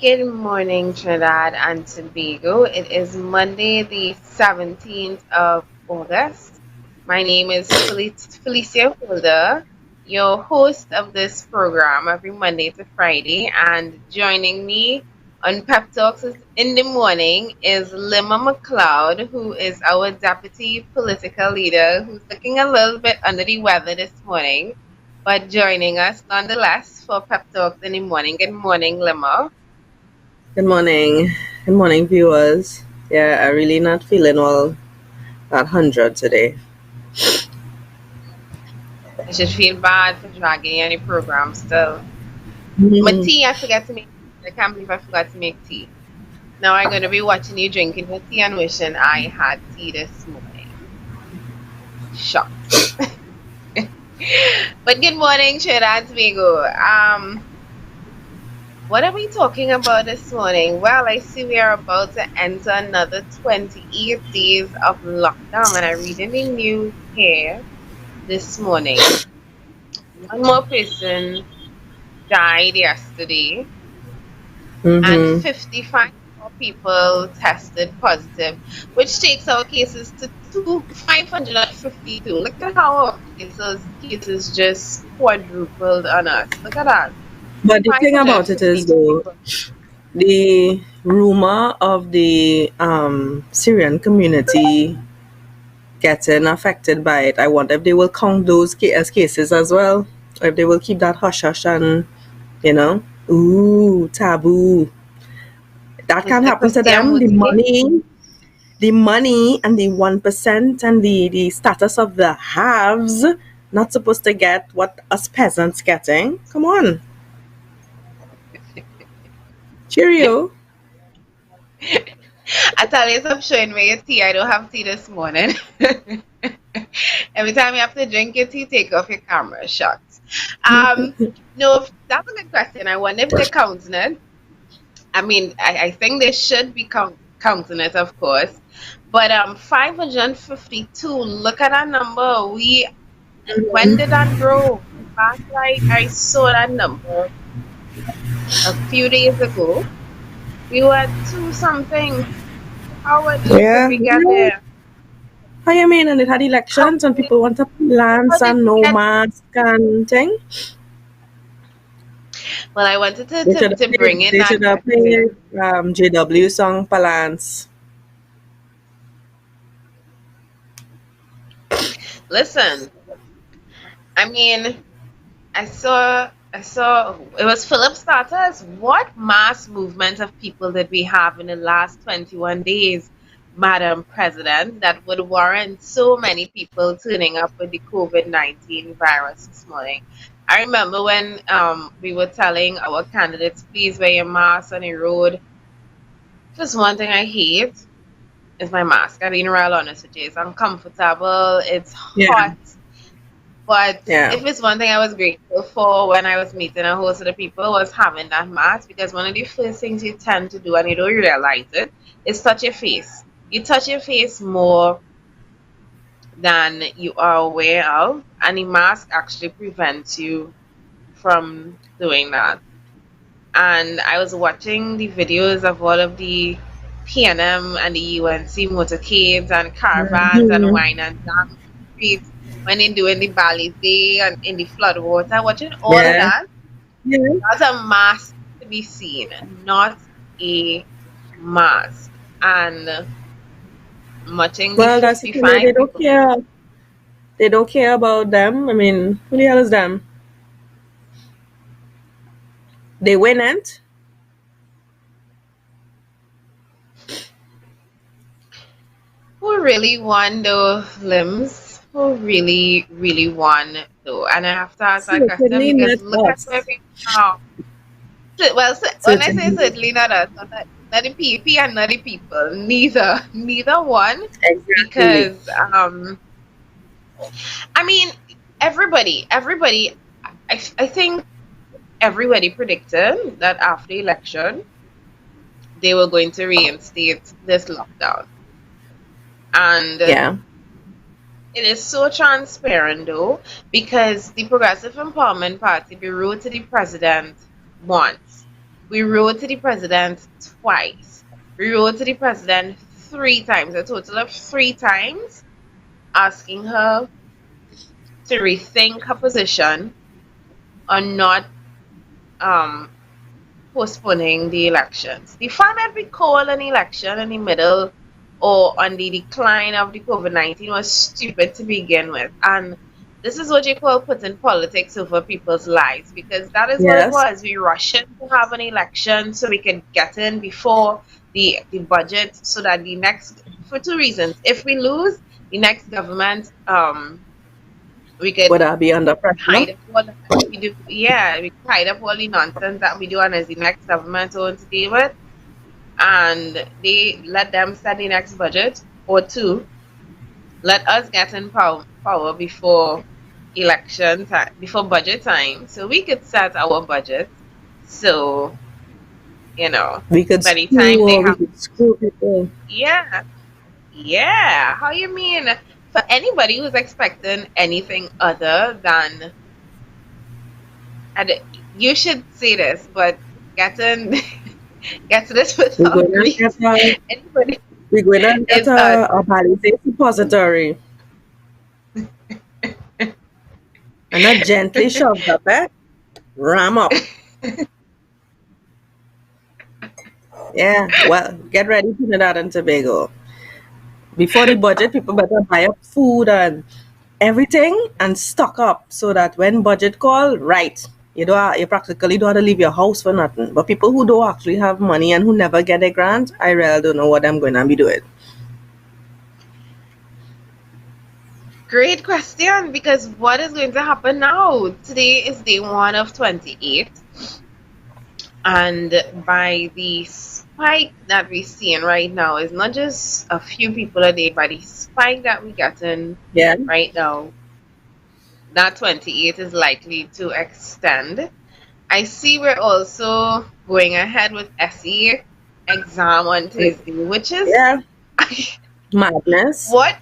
Good morning, Trinidad and Tobago. It is Monday, the 17th of August. My name is Felicia Holder, your host of this program every Monday to Friday. And joining me on Pep Talks in the morning is Lima McLeod, who is our deputy political leader, who's looking a little bit under the weather this morning, but joining us nonetheless for Pep Talks in the morning. Good morning, Lima. Good morning. Good morning, viewers. Yeah, I really not feeling all that 100 today. I should feel bad for dragging any program still. My Mhm. tea, I forgot to make. I can't believe I forgot to make tea. Now I'm going to be watching you drinking your tea and wishing I had tea this morning. Shocked. But good morning, Trinidad and Tobago. What are we talking about this morning? Well, I see we are about to enter another 28 days of lockdown, and I read in the news here this morning. One more person died yesterday and Mhm. 55 more people tested positive, which takes our cases to 552. Look at how our cases just quadrupled on us. Look at that. But the thing about it is, 552 though, people. the rumor of the Syrian community getting affected by it, I wonder if they will count those as cases as well, or if they will keep that hush hush and, you know, ooh, taboo. That Was can the happen to Christian them. Mutiki? The money and the 1% and the status of the haves not supposed to get what us peasants getting. Come on, cheerio. I tell you, stop showing me your tea. I don't have tea this morning. Every time you have to drink your tea, take off your camera shots. Um, no, that's a good question. I wonder if they're counting it. I mean, I think they should be counting it, of course. But 552. Look at that number. When did that grow? Last night I saw that number a few days ago. We were at two something. Did Yeah, we get there? how you mean? And it had How elections and did, people want to how plants did and we no get? mask and thing. Well, I wanted to, They to, should have to bring played. in They that should have played question. JW song Palance. Listen, I mean, I saw it was Philip Starters. What mass movement of people did we have in the last 21 days, Madam President, that would warrant so many people turning up with the COVID-19 virus this morning? I remember when we were telling our candidates, please wear your mask on the road. Just one thing I hate is my mask. I'm being real honest with you. It's uncomfortable, it's Yeah, hot. But yeah. if it's one thing I was grateful for when I was meeting a host of the people was having that mask, because one of the first things you tend to do and you don't realize it is touch your face. You touch your face more than you are aware of, and the mask actually prevents you from doing that. And I was watching the videos of all of the PNM and the UNC motorcades and caravans and Mhm. wine and dance streets when they're doing the Balizé and in the flood water, watching all of Yeah, that. yeah. That's a mask to be seen, not a mask. And watching the Well, that's the thing. They 55 don't people. care. They don't care about them. I mean, who the hell is them? They win it. Who really won those limbs? Who really, really won though? And I have to ask that question Certainly because not look at where us. we are. Well, when I say Certainly. certainly not us, not the PP and not the people, neither one, Exactly. because I mean, everybody, I think everybody predicted that after the election they were going to reinstate this lockdown, and Yeah. it is so transparent though, because the Progressive Empowerment Party, the road to the president, wants. We wrote to the president twice. We wrote to the president 3 times, a total of 3 times, asking her to rethink her position on not um, postponing the elections. The fact that we called an election in the middle or on the decline of the COVID-19 was stupid to begin with. And this is what you call putting politics over people's lives, because that is what it Yes. was. We rushed in to have an election so we could get in before the budget, so that the next, for two reasons. If we lose, the next government, we could Would I be under pressure? hide up all that we do. Yeah, we hide up all the nonsense that we do, and as the next government want to deal with, and they let them set the next budget, or two, let us get in power before election time, before budget time, so we could set our budget. So We could by the time they have, screw people. yeah, yeah. How you mean? For anybody who's expecting anything other than, and you should say this, but getting get to this We're without going to grief. get a, Anybody we're going to get is us. a Palisade suppository. And not gently shoved up, ram up. Yeah, well, get ready, Trinidad and Tobago. Before the budget, people better buy up food and everything and stock up so that when budget call, right, you practically don't have to leave your house for nothing. But people who don't actually have money and who never get a grant, I really don't know what I'm going to be doing. Great question, because what is going to happen now? Today is day 1 of 28, and by the spike that we're seeing right now, is not just a few people a day, but the spike that we're getting Yeah. right now, that 28 is likely to extend. I see we're also going ahead with SE exam on Tuesday, which is Yeah. Madness. what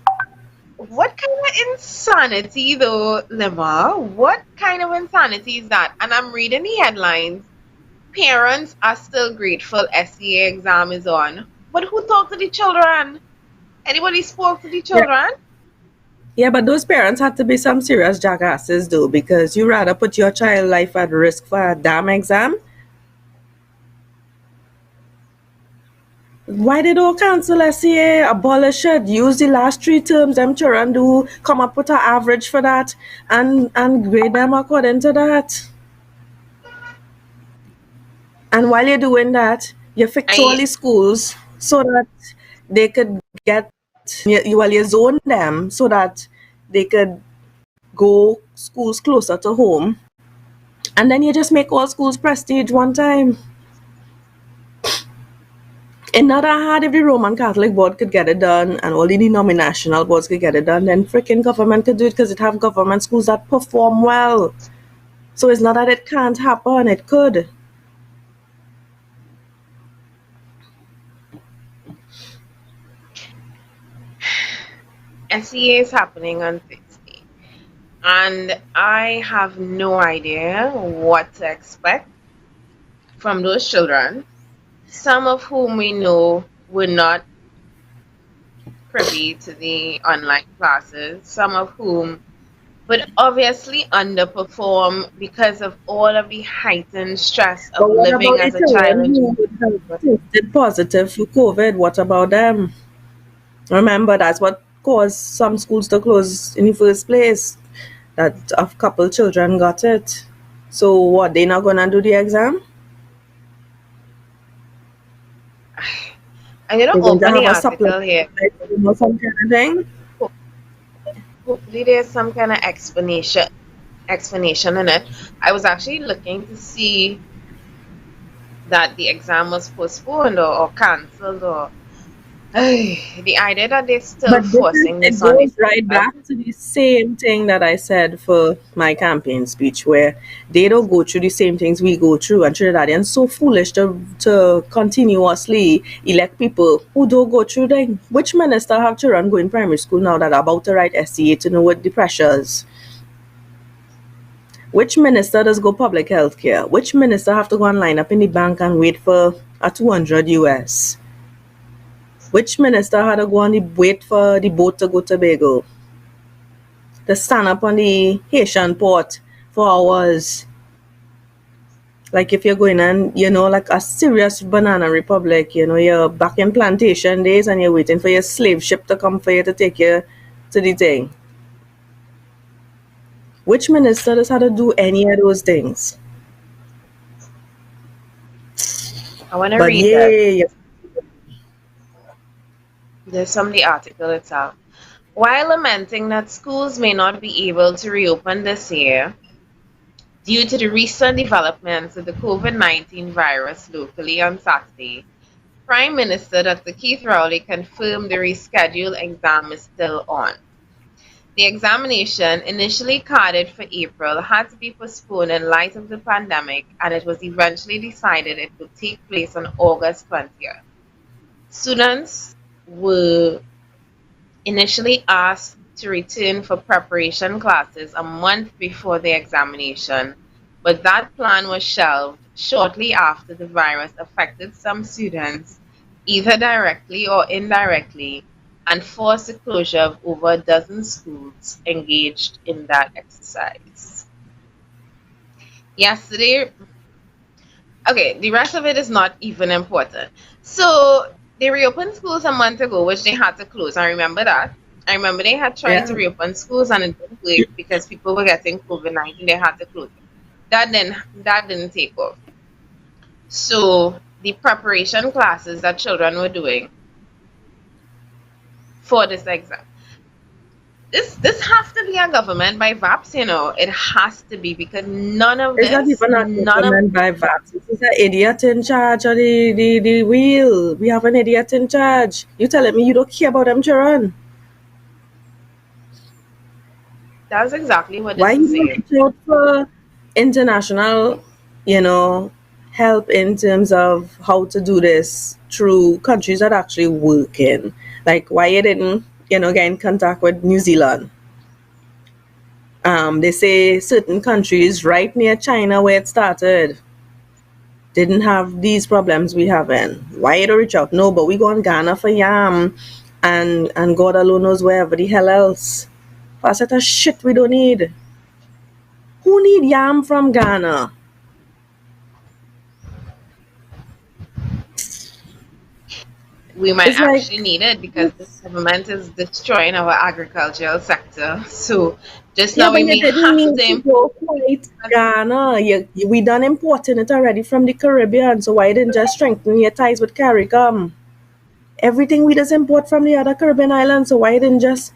kind of insanity though, Lima? What kind of insanity is that? And I'm reading the headlines. Parents are still grateful SEA exam is on. But who talked to the children? Anybody spoke to the children? Yeah, but those parents had to be some serious jackasses though, because you rather put your child life at risk for a damn exam. Why they don't cancel SEA, abolish it, use the last 3 terms them children do, come up with an average for that and grade them according to that. And while you're doing that, you fix all I the schools so that they could get you zone them so that they could go schools closer to home. And then you just make all schools prestige one time. In not hard if the Roman Catholic board could get it done and all the denominational boards could get it done, then freaking government could do it because it have government schools that perform well. So it's not that it can't happen, it could. SEA is happening on Thursday, and I have no idea what to expect from those children, some of whom we know were not privy to the online classes, some of whom would obviously underperform because of all of the heightened stress of But what living about the as a child children in who would have tested positive for COVID? What about them? Remember, that's what caused some schools to close in the first place. That a couple children got it. So what? They not gonna do the exam? I'm gonna They're going to open the have a article supplement, here. some kind of thing. Hopefully there's some kind of explanation in it. I was actually looking to see that the exam was postponed or cancelled, or the idea that they're still But forcing it this on goes the right back to the same thing that I said for my campaign speech, where they don't go through the same things we go through, and Trinidadians so foolish to continuously elect people who don't go through them. Which minister have children going primary school now that are about to write SCA to know what the pressures? Which minister does go public health care? Which minister have to go and line up in the bank and wait for a 200 US? Which minister had to go and wait for the boat to go to Tobago? To stand up on the Haitian port for hours? Like if you're going and, like a serious banana republic, you're back in plantation days and you're waiting for your slave ship to come for you to take you to the thing. Which minister does have to do any of those things? I want to But read that. yeah, There's from the article itself. While lamenting that schools may not be able to reopen this year due to the recent developments with the COVID-19 virus locally on Saturday, Prime Minister Dr. Keith Rowley confirmed the rescheduled exam is still on. The examination, initially carded for April, had to be postponed in light of the pandemic, and it was eventually decided it would take place on August 20th. Students were initially asked to return for preparation classes a month before the examination, but that plan was shelved shortly after the virus affected some students, either directly or indirectly, and forced the closure of over a dozen schools engaged in that exercise. Yesterday, okay, the rest of it is not even important. So they reopened schools a month ago, which they had to close. I remember that. I remember they had tried to yeah. reopen schools and it didn't work because people were getting COVID-19. They had to close it. That didn't take off. So the preparation classes that children were doing for this exam. This has to be a government by VAPS. It has to be because none of It's not this, even a none of government by VAPS. This is an idiot in charge of the wheel. We have an idiot in charge. You telling me you don't care about them children? that's exactly what Why this you is don't saying. reach out for international, help in terms of how to do this through countries that actually working? Like why you didn't, get in contact with New Zealand? They say certain countries right near China where it started didn't have these problems we having. Why you don't reach out? No, but we go on Ghana for yam and God alone knows wherever the hell else. For a set of shit we don't need. Who need yam from Ghana? We might It's like, actually need it because this government is destroying our agricultural sector. So just yeah, but knowing you we didn't have need to to go quite Ghana. We done importing it already from the Caribbean, so why didn't just strengthen your ties with CARICOM? Everything we just import from the other Caribbean islands, so why didn't just,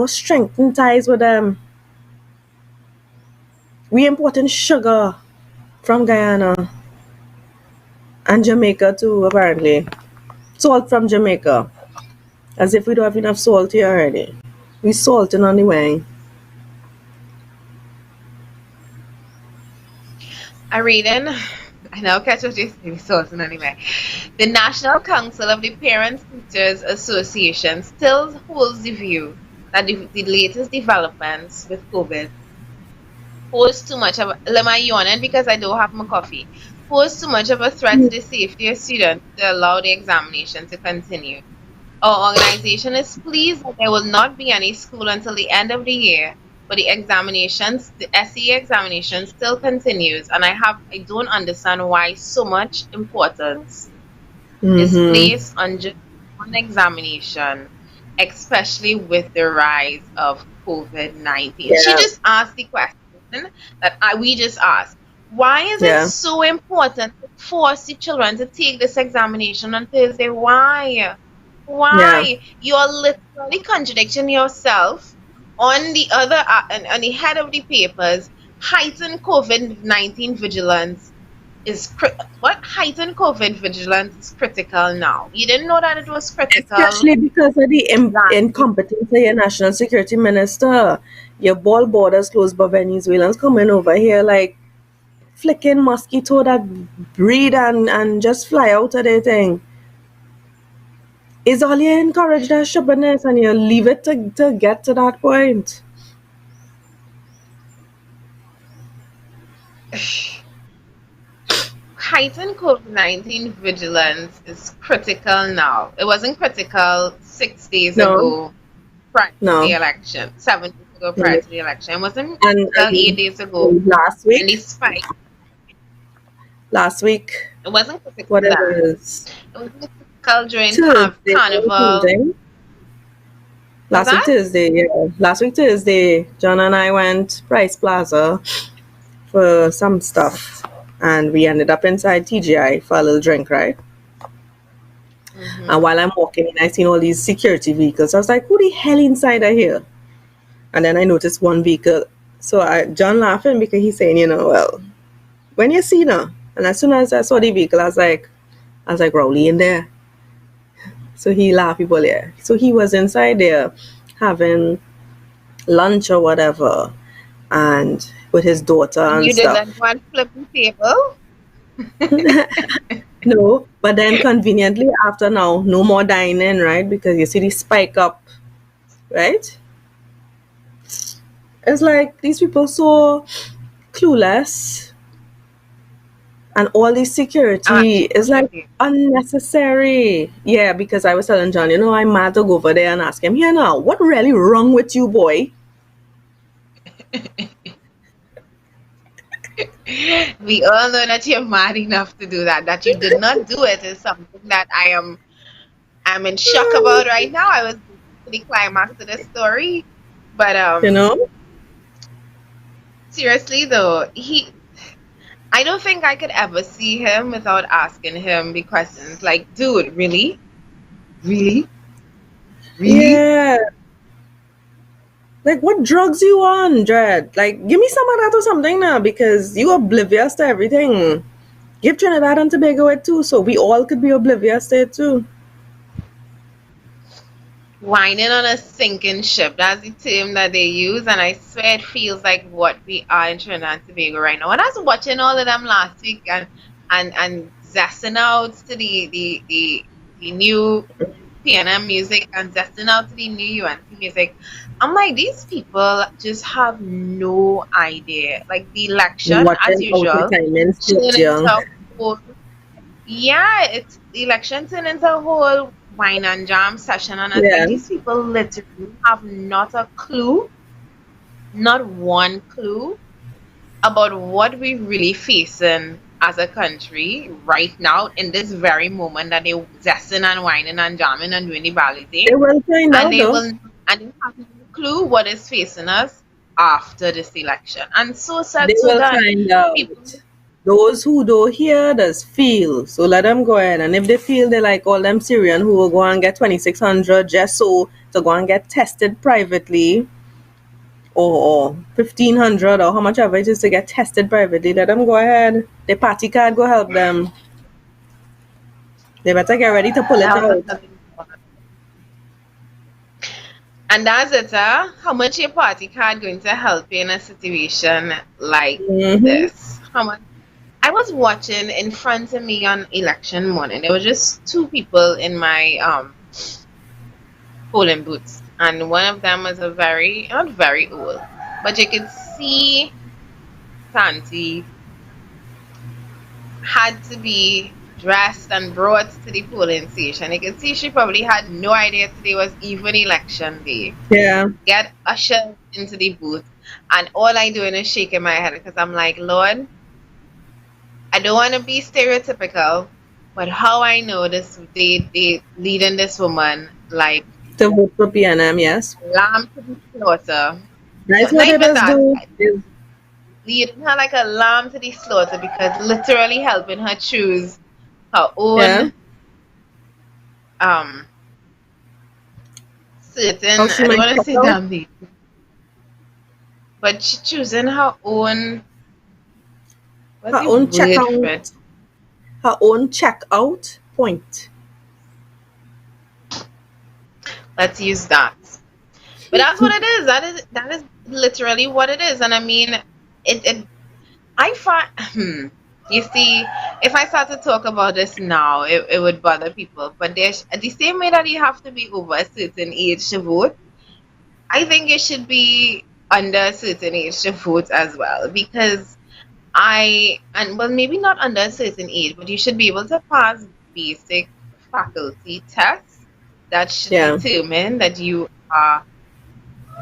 strengthen ties with them? We importing sugar from Guyana and Jamaica too, apparently. Salt from Jamaica. As if we don't have enough salt here already. We salting on the way. I read in. I know catch what you're saying, sourcing anyway. The National Council of the Parents Teachers Association still holds the view that the latest developments with COVID pose too much of am I yawning because I don't have my coffee? Pose too much of a threat to the safety of students to allow the examination to continue. Our organization is pleased that there will not be any school until the end of the year, but the SE examination still continues, and I don't understand why so much importance is Mm-hmm. placed on just one examination, especially with the rise of COVID-19. She Yeah. just asked the question that we just asked. Why is it Yeah. so important to force the children to take this examination on Thursday? Why? Yeah. Why? You're literally contradicting yourself on the on the head of the papers. Heightened COVID-19 vigilance what heightened COVID vigilance is critical now. You didn't know that it was critical Especially because of the last week. incompetence of your national security minister. Your ball borders closed, but Venezuelans coming over here like flicking mosquito that breed and just fly out of their thing. Is all you encourage that stubbornness and you leave it to get to that point. heightened COVID-19 vigilance is critical now. It wasn't critical 6 days No, ago prior to the no. election, 7 days ago prior Mm. to the election. It wasn't critical And 8 days ago last when they week, spiked. last week, It wasn't critical what it then. is, It wasn't critical during Thursday or carnival. something. Was Last week that? Thursday, yeah. Last week Thursday, John and I went Price Plaza for some stuff, and we ended up inside TGI for a little drink, right? And Mm-hmm. while I'm walking in, I seen all these security vehicles. I was like, "Who the hell inside are here?" And then I noticed one vehicle. So John laughing because he's saying, well, when you see her, and as soon as I saw the vehicle, I was like, Rowley in there. So he laughed, people, yeah. So he was inside there having lunch or whatever, and with his daughter And and you stuff. didn't want to flip the table? No, but then conveniently after now, no more dining, right? Because you see the spike up, right? It's like these people so clueless, and all this I'm security actually is like confused. unnecessary. Yeah, because I was telling John, I'm mad to go over there and ask him, here now, what really wrong with you, boy? We all know that you're mad enough to do that. That you did not do it is something that I'm in shock about right now. I was to the climax of the story. But You know? seriously though, I don't think I could ever see him without asking him the questions like, dude, really? Really? Really? Yeah. Like, what drugs you on, Dread? Like, give me some of that or something now, because you oblivious to everything. Give Trinidad and Tobago it too, so we all could be oblivious to it too. Whining on a sinking ship. That's the term that they use, and I swear it feels like what we are in Trinidad and Tobago right now. When I was watching all of them last week and zesting out to the new PNM music and zesting out to the new UNC music, I'm like, these people just have no idea. Like the election, as Watching out the usual, time in turned young. into a whole yeah, it's the election turned into a whole wine and jam session, and it's like Yeah. these people literally have not a clue, not one clue about what we really facing as a country right now in this very moment that they're zesting and whining and jamming and doing the They balloting, will find and out they though. will and they have no clue what is facing us after this election. And so They said, so will done. find out. People, Those who don't hear does feel. So let them go ahead. And if they feel they like all them Syrian who will go and get 2,600 just so to go and get tested privately, or 1,500 or how much ever it is to get tested privately, let them go ahead. The party card go help them. They better get ready to pull it that was out. another one. And that's it, huh? How much your party card going to help you in a situation like Mm-hmm. this? How much? I was watching in front of me on election morning. There were just two people in my polling booths, and one of them was a very not very old, but you could see Santi had to be dressed and brought to the polling station. You could see she probably had no idea today was even election day. Yeah. Get ushered into the booth, and all I doing is shaking my head because I'm like, Lord, I don't want to be stereotypical, but how I know this, they leading this woman like To vote for PNM, yes. lamb to the slaughter. That's Not what it even is that, do. Is leading her like a lamb to the slaughter because literally helping her choose her yeah. own um How certain, she I don't might want to check say out. damn name, but she choosing her own, what's Her the own word for checkout. it? Her own checkout point. Let's use that. But that's what it is. That is literally what it is. And I mean, it I find you see, if I start to talk about this now, it would bother people. But there's the same way that you have to be over a certain age to vote, I think you should be under a certain age to vote as well. Because and well, maybe not under a certain age, but you should be able to pass basic faculty tests that should Yeah. determine that you are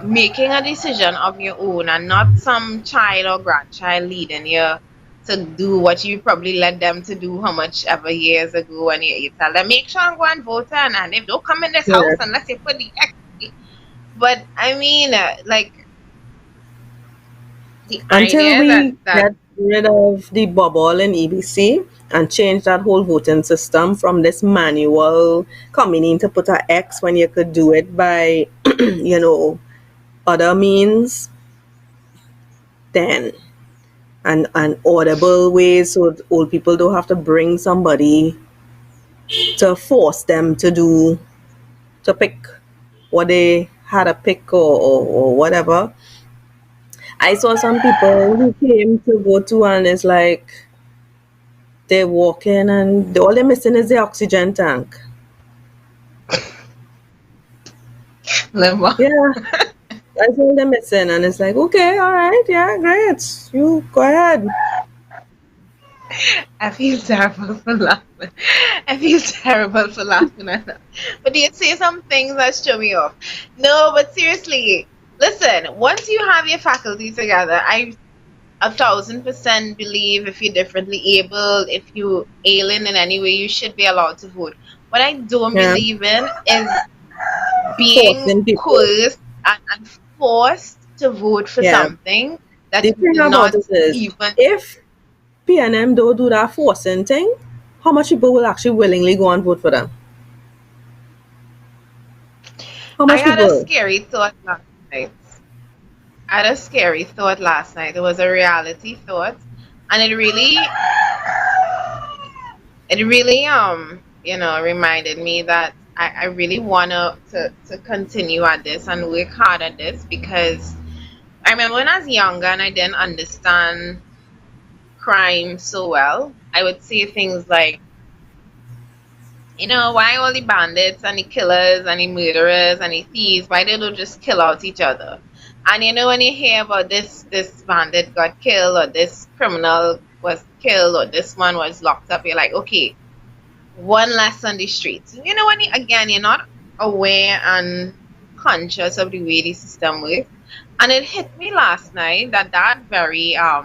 making a decision of your own and not some child or grandchild leading you to do what you probably led them to do how much ever years ago, and you tell them make sure and go and vote, and if don't come in this house Correct. unless you put the X. But I mean, like the Until idea that we get rid of the bubble in EBC and change that whole voting system from this manual coming in to put a X when you could do it by, other means, then and audible ways so old people don't have to bring somebody to force them to pick what they had to pick or whatever. I saw some people who came to vote to and it's like they walk in and all they're missing is the oxygen tank. limbo. Yeah, that's all they're missing. And it's like, okay, all right, yeah, great. You go ahead. I feel terrible for laughing. I feel terrible for laughing at that. But you say some things that show me off. No, but seriously, listen, once you have your faculty together, I 1,000% believe if you're differently able, if you alien in any way, you should be allowed to vote. What I don't Yeah, believe in is being forcing people. coerced and forced to vote for Yeah. something that The you thing do about not this is, even. if PNM don't do that forcing thing, how much people will actually willingly go and vote for them? How I much had a people? scary thought last night. I had a scary thought last night. It was a reality thought, and it really reminded me that I really wanna to continue at this and work hard at this, because I remember when I was younger and I didn't understand crime so well, I would say things like, why all the bandits and the killers and the murderers and the thieves, why they don't just kill out each other? And when you hear about this bandit got killed, or this criminal was killed, or this one was locked up, you're like, okay, one less on the streets. When again, you're not aware and conscious of the way the system works. And it hit me last night that very I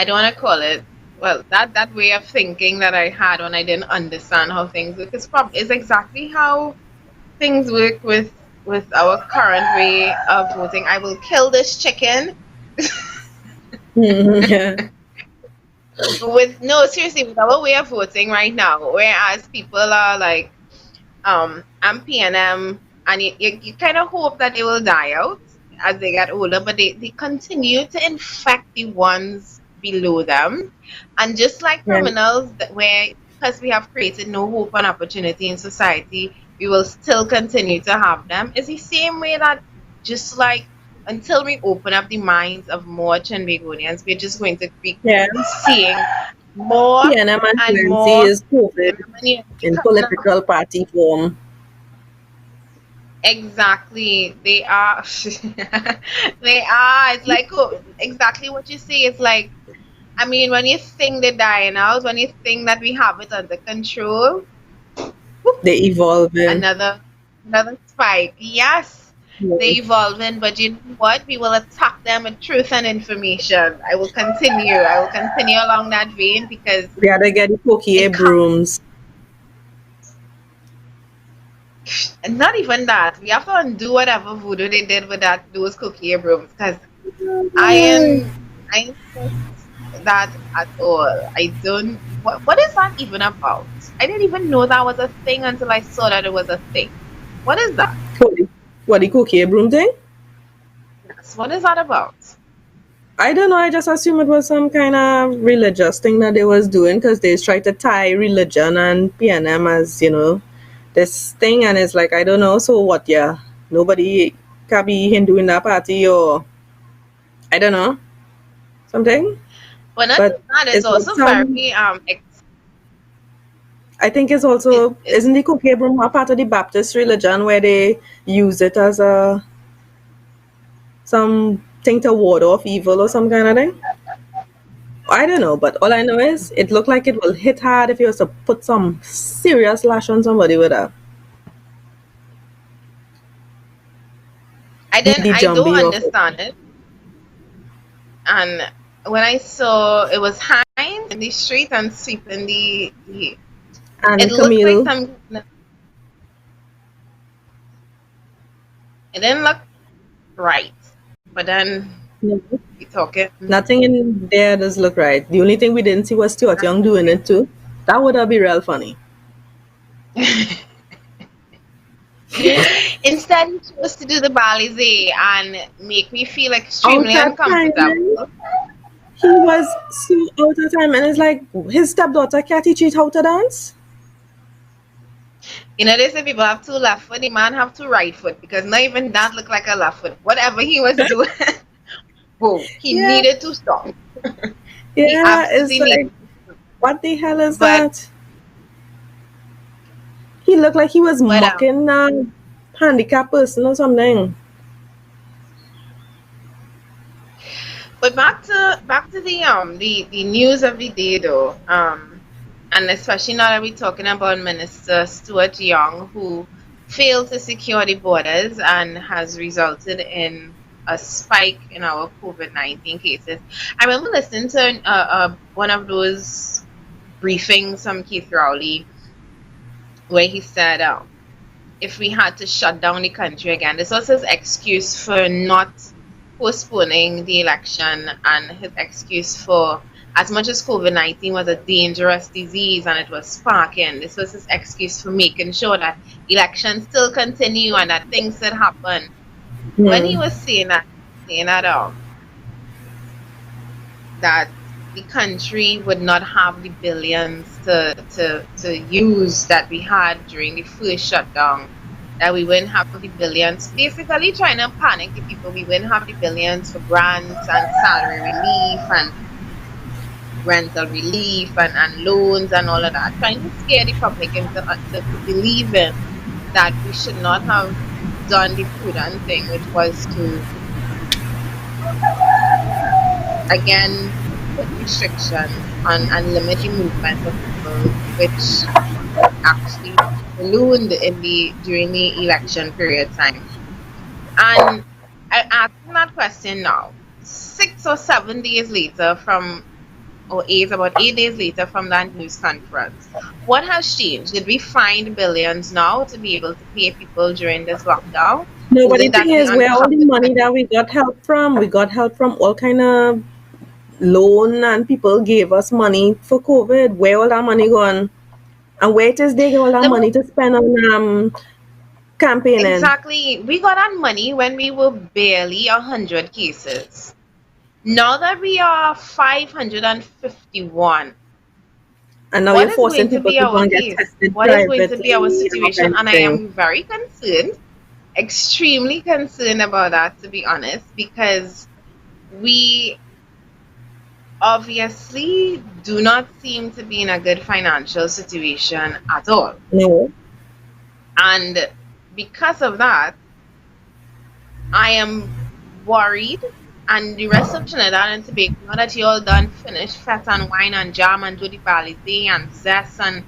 don't want to call it, well, that way of thinking that I had when I didn't understand how things work is exactly how things work with our current way of voting. I will kill this chicken Yeah. with no, seriously, with our way of voting right now, whereas people are like, I'm PNM, and you kind of hope that they will die out as they get older, but they continue to infect the ones below them. And just like Yeah. criminals, because we have created no hope and opportunity in society, we will still continue to have them. It's the same way that, just like, until we open up the minds of more Chinbagonians, we're just going to Yeah. keep seeing more PNM and and PNC more. is COVID When in coming up. political party form. Exactly. They are. They are. It's like, oh, exactly what you say. It's like, I mean, when you think they're dying out, when you think that we have it under control, They evolving. another spike. Yes, they're Yeah. evolving, but you know what? We will attack them with truth and information. I will continue. I will continue along that vein, because We had to get the Pokie it comes. brooms. And not even that. We have to undo whatever voodoo they did with those cookie brooms, because I am I am not that at all. I don't. What is that even about? I didn't even know that was a thing until I saw that it was a thing. What is that? What the Pokie broom thing? Yes, what is that about? I don't know. I just assume it was some kind of religious thing that they was doing because they tried to tie religion and PNM as this thing, and it's like I don't know. So what? Yeah, nobody can be Hindu in that party, or I don't know something. But not But just that, it's it's like also some. very I think it's it, also it isn't the Cookie broom a part of the Baptist religion where they use it as a something to ward off evil or some kind of thing. I don't know, but all I know is it looked like it will hit hard if you was to put some serious lash on somebody with a the I don't jumbie of it. understand it. And when I saw it was Hines in the street and sweeping the it And looked like Camille, some it didn't look right. But then no, we talking. nothing in there does look right. The only thing we didn't see was Stuart Young doing it too. That would have been real funny. Instead, he chose to do the Balize and make me feel Out extremely of time. uncomfortable. He was so out of time, and it's like his stepdaughter can't teach it how to dance. You know, they say people have two left foot, the man have two right foot because not even that looked like a left foot. Whatever he was doing, whoa, he Yeah, needed to stop. He yeah, it's absolutely like needed. what the hell is But that? He looked like he was but mocking a handicapped person or something. but back to the news of the day though. And especially now that we're talking about Minister Stuart Young, who failed to secure the borders and has resulted in a spike in our COVID-19 cases. I remember listening to one of those briefings from Keith Rowley where he said, if we had to shut down the country again, this was his excuse for not postponing the election and his excuse for, as much as COVID-19 was a dangerous disease and it was sparking, this was his excuse for making sure that elections still continue and that things still happen. When he Hmm. was saying that that the country would not have the billions to use that we had during the first shutdown, that we wouldn't have the billions, basically trying to panic the people. We wouldn't have the billions for grants and salary relief and rental relief and loans and all of that, trying to scare the public to believing that we should not have done the prudent thing, which was to again put restrictions on and limit the movement of people, which actually ballooned in the during the election period time. And I asking that question now, 6 or 7 days later from or eight about 8 days later from that news conference. What has changed? Did we find billions now to be able to pay people during this lockdown? No, but the Isn't thing that the is, where all the uncovered money money? that we got help from, we got help from all kind of loan, and people gave us money for COVID. Where all that money gone? And where it is they get all that No, money to spend on campaigning. exactly. We got our money when we were barely 100 cases. Now that we are 551, And now what you're is forcing going to people be to go our and get case? tested What is going to be our privately and all situation? kind of And I thing. am very concerned, extremely concerned about that, to be honest, because we obviously do not seem to be in a good financial situation at all. No. And because of that, I am worried. And the rest of Trinidad and Tobago, now that you all done finished Fat and Wine and Jam and Jody Balize and Zest and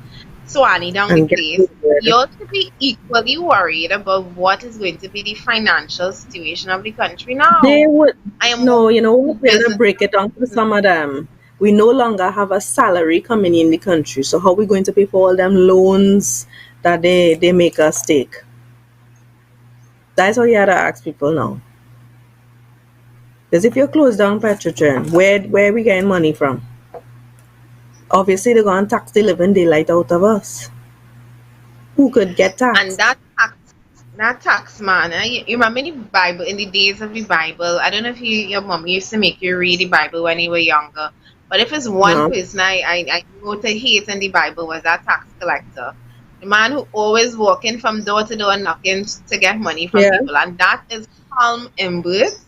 Swanee down the And get place, you over. all should be equally worried about what is going to be the financial situation of the country now. They would I am no, you know what? We're gonna business. break it down for some of them. We no longer have a salary coming in the country. So how we going to pay for all them loans that they make us take? That's what you have to ask people now. Because if you close down Petrotrin, where we getting money from? Obviously they're gonna tax the living daylight out of us. Who could get And taxed? that tax man, you remember in the Bible, in the days of the Bible, I don't know if your mom used to make you read the Bible when you were younger, but if it's one No. person I know to hate in the Bible was that tax collector. The man who always walking from door to door knocking to get money from Yeah. people. And that is calm in birth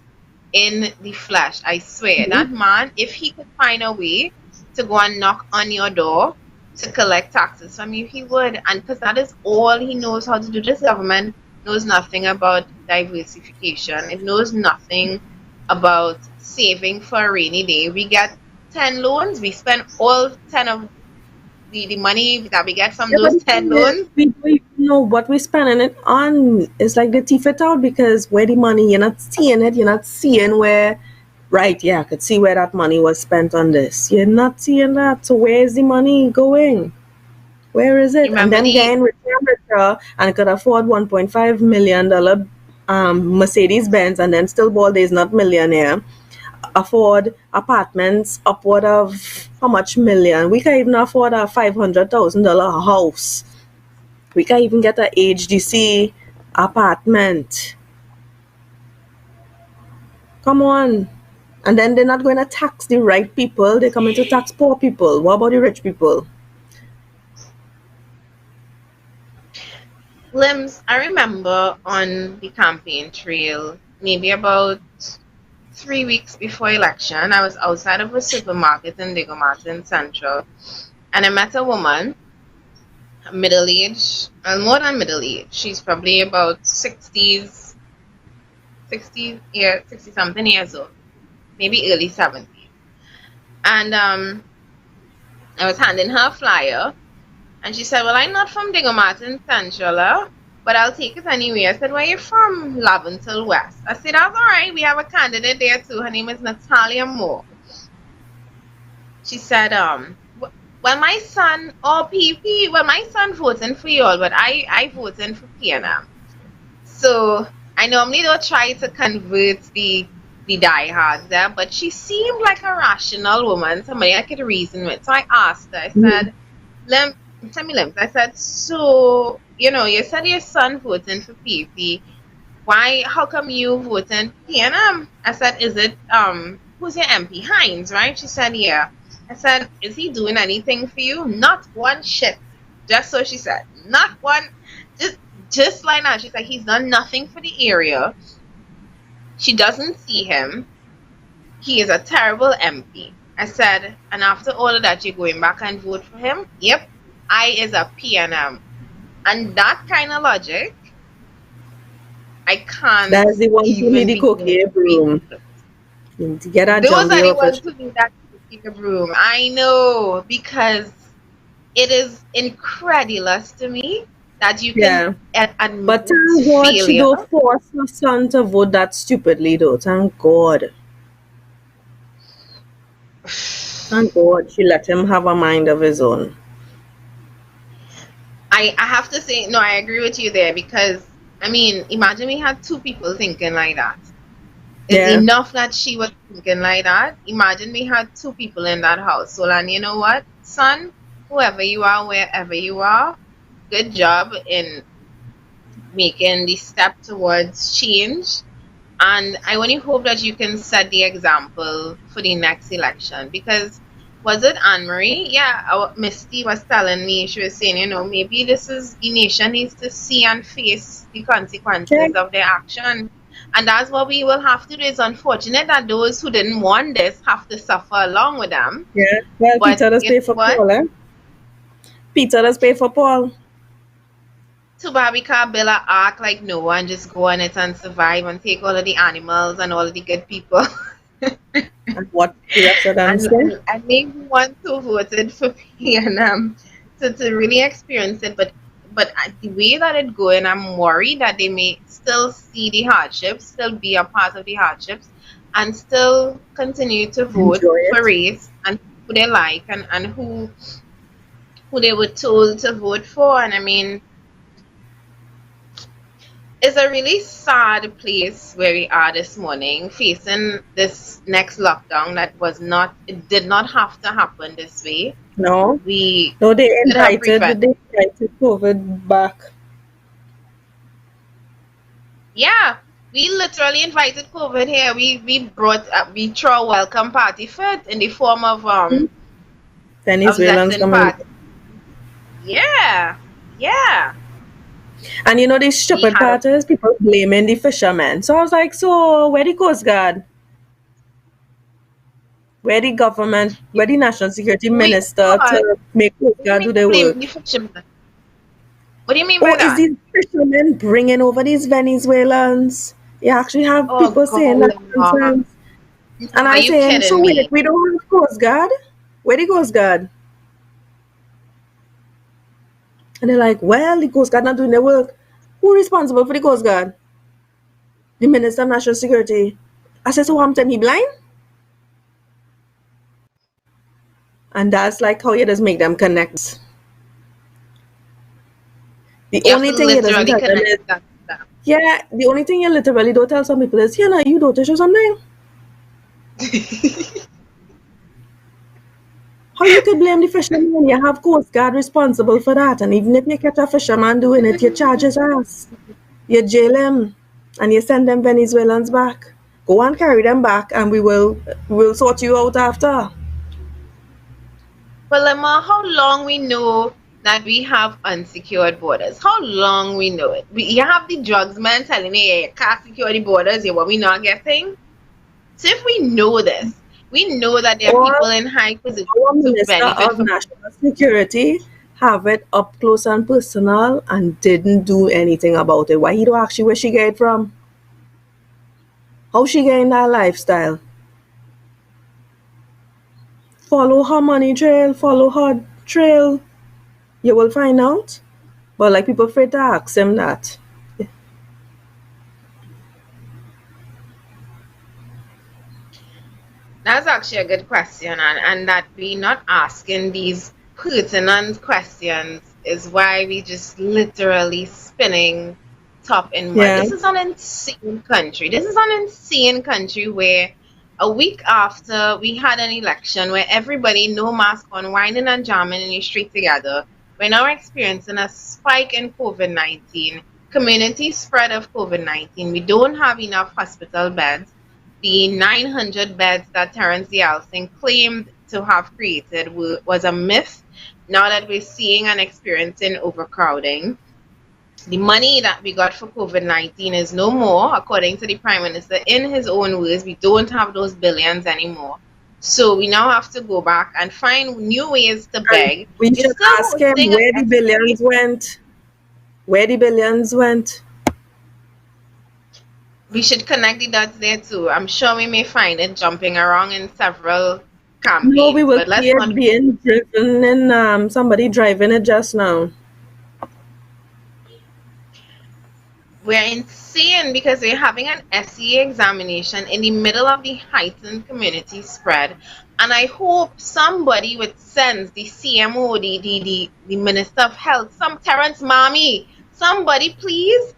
in the flesh. I swear. That man, if he could find a way to go and knock on your door to collect taxes from you, he would. And because that is all he knows how to do. This government knows nothing about diversification. It knows nothing about saving for a rainy day. We get 10 loans. We spent all 10 of the money that we get from Yeah, but those the 10 thing is, loans. we don't even know what we're spending it on. It's like they teeth it out because where the money, you're not seeing it. You're not seeing where, right, yeah, I could see where that money was spent on this. You're not seeing that. So where is the money going? Where is You it? And remember them the getting richer and richer and could afford $1.5 million Mercedes Benz and then still bald is not millionaire. Afford apartments upward of how much million? We can even afford a $500,000 house. We can even get a HDC apartment. Come on. And then they're not going to tax the right people. They're coming to tax poor people. What about the rich people? limbs. I remember on the campaign trail, maybe about 3 weeks before election, I was outside of a supermarket in Diego Martin Central, and I met a woman, middle age, and more than middle age. She's probably about 60s, yeah, 60 something years old, maybe early 70s. And I was handing her a flyer, and she said, "Well, I'm not from Diego Martin Central, but I'll take it anyway." I said, "Where are you from?" "Laventille West." I said, "That's all right. We have a candidate there too. Her name is Natalia Moore." She said, well, my son, or PP, well, my son voting for you all, but I voting for PNM. So I normally don't try to convert the diehards there, but she seemed like a rational woman, somebody I could reason with. So I asked her, I Mhm. said, Lem, tell me, Lem, I said, so, you said your son voting for PP. How come you voting PNM? I said, is it, who's your MP? Hines, right? She said, yeah. I said, is he doing anything for you? Not one shit. Just so she said. Not one, just, just like that. She's like, he's done nothing for the area. She doesn't see him. He is a terrible MP. I said, and after all of that, you're going back and vote for him? Yep. I is a PNM. And that kind of logic, I can't That's the ones who need even the begin cocaine to reason. broom. You need to get a Those John are Deere the ones official. who need that particular broom. I know, because it is incredulous to me that you can Yeah. But admit thank God she failure. don't force her son to vote that stupidly though. Thank God. Thank God she let him have a mind of his own. I have to say, no, I agree with you there, because, I mean, imagine we had two people thinking like that. It's Yeah. enough that she was thinking like that. Imagine we had two people in that household, and you know what, son, whoever you are, wherever you are, good job in making the step towards change. And I only hope that you can set the example for the next election. Because was it Anne Marie? Yeah, Misty was telling me, she was saying, maybe this is the nation needs to see and face the Yeah. consequences of their action. And that's what we will have to do. It's unfortunate that those who didn't want this have to suffer along with them. Yeah. Well, But Peter does you pay know for what? Paul, eh? Peter does pay for Paul. Too bad we can't build an ark like Noah and just go on it and survive and take all of the animals and all of the good people. And what the rest of them and, say? and, and maybe want to voted for PNM to really experience it. But the way that it's going, I'm worried that they may still see the hardships, still be a part of the hardships, and still continue to vote Enjoy for it. race and who they like, and who they were told to vote for. And I mean, it's a really sad place where we are this morning, facing this next lockdown it did not have to happen this way. No. We No, could have prevented. they invited COVID back. Yeah, we literally invited COVID here. We threw a welcome party for it in the form of Venezuelans lesson coming. party. Yeah, yeah. And you know the We stupid had a part is people blaming the fishermen. So I was like, so where the Coast Guard? Where the government? Where the national security we minister what? to make Coast What do you Guard mean do we their blame the work? fishermen? What do you mean by Or is that? these fishermen bringing over these Venezuelans? You actually have Oh people saying that golly, nonsense. And Are I you saying, so kidding wait, me? we don't have Coast Guard? Where the Coast Guard? And they're like, well, the Coast Guard not doing their work. Who responsible for the Coast Guard? The Minister of National Security. I said, so Hampton, he blind? And that's like how you just make them connect. The You have to only thing you doesn't literally tell them connect is, that to them. yeah, the only thing you literally don't tell some people is, yeah, no, you don't touch or something. How you could blame the fisherman? You have Coast Guard responsible for that. And even if you catch a fisherman doing it, you charge his ass. You jail him and you send them Venezuelans back. Go and carry them back and we'll sort you out after. But Lemma, how long we know that we have unsecured borders? How long we know it? You have the drugs man telling you, yeah, you can't secure the borders, yeah, what we not getting? So if we know this, we know that there are Or people in high positions our to Minister benefit of from. National Security have it up close and personal and didn't do anything about it. Why he don't ask you where she get it from? How she get in that lifestyle? Follow her money trail, follow her trail. You will find out. But like people afraid to ask him that. That's actually a good question, and that we not asking these pertinent questions is why we just literally spinning top in mud. Yeah. This is an insane country. This is an insane country where a week after we had an election where everybody no mask on, whining and jamming in the street together, we're now experiencing a spike in COVID-19, community spread of COVID-19. We don't have enough hospital beds. The 900 beds that Terence Yeltsin claimed to have created was a myth. Now that we're seeing and experiencing overcrowding, the money that we got for COVID-19 is no more, according to the Prime Minister. In his own words, we don't have those billions anymore. So we now have to go back and find new ways to And beg. we We're should still ask him hosting where the an billions went. Where the billions went. We should connect the dots there too. I'm sure we may find it jumping around in several No, we campaigns, will but see let's not. it being driven in somebody driving it just now. We're insane because we're having an SEA examination in the middle of the heightened community spread. And I hope somebody with sense, the CMO, the Minister of Health, some Terence Mommy, somebody please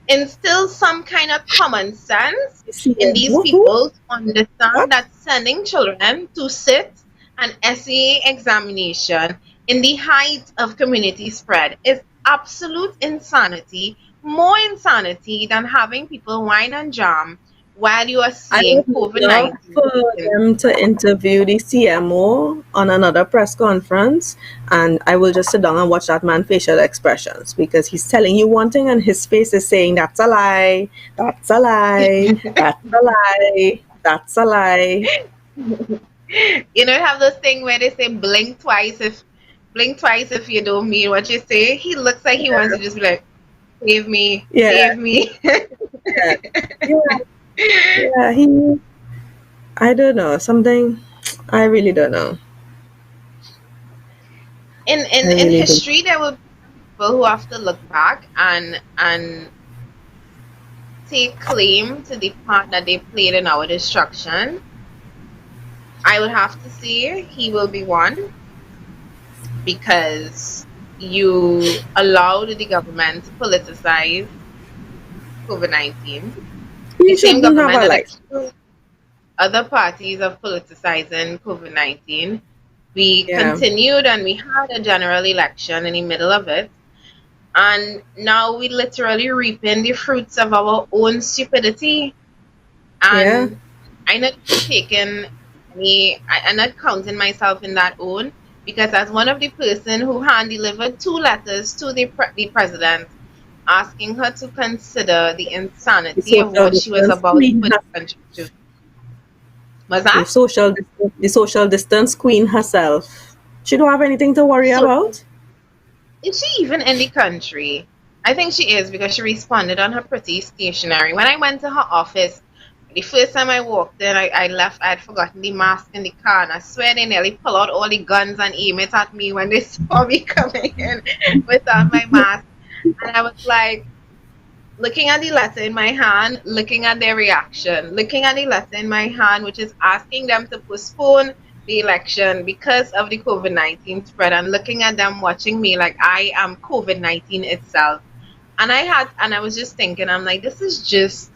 instill some kind of common sense You see in it. these Woohoo. people to understand What? that sending children to sit an SEA examination in the height of community spread is absolute insanity, more insanity than having people whine and jam while you are I seeing would COVID love 19. for them to interview the CMO on another press conference, and I will just sit down and watch that man facial expressions because he's telling you one thing and his face is saying that's a lie, that's a lie, that's a lie, that's a lie. You know, have this thing where they say blink twice if you don't mean what you say. He looks like he wants to just be like, save me, Yeah, save me. yeah, yeah, yeah. I don't know, something. I really don't know. in I in in really don't. history there will be people who have to look back and take claim to the part that they played in our destruction. I would have to say he will be one because you allowed the government to politicize COVID-19. The He same shouldn't have government a that life. accused other parties of politicizing COVID-19. We Yeah, continued and we had a general election in the middle of it. And now we literally reaping the fruits of our own stupidity. yeah. And I'm not taking I'm not counting myself in that own because as one of the person who hand delivered two letters to the president asking her to consider the The insanity of social what she was distance about to queen put has the country to. Was that? the social distance queen herself. She don't have anything to worry So about. is she even in the country? I think she is because she responded on her pretty stationery. When I went to her office, The first time I walked in, I left, I had forgotten the mask in the car, and I swear they nearly pull out all the guns and aim it at me when they saw me coming in without my mask. And I was like, looking at the letter in my hand, looking at their reaction, looking at the letter in my hand, which is asking them to postpone the election because of the COVID-19 spread, and looking at them watching me like I am COVID-19 itself. And I was just thinking, I'm like, this is just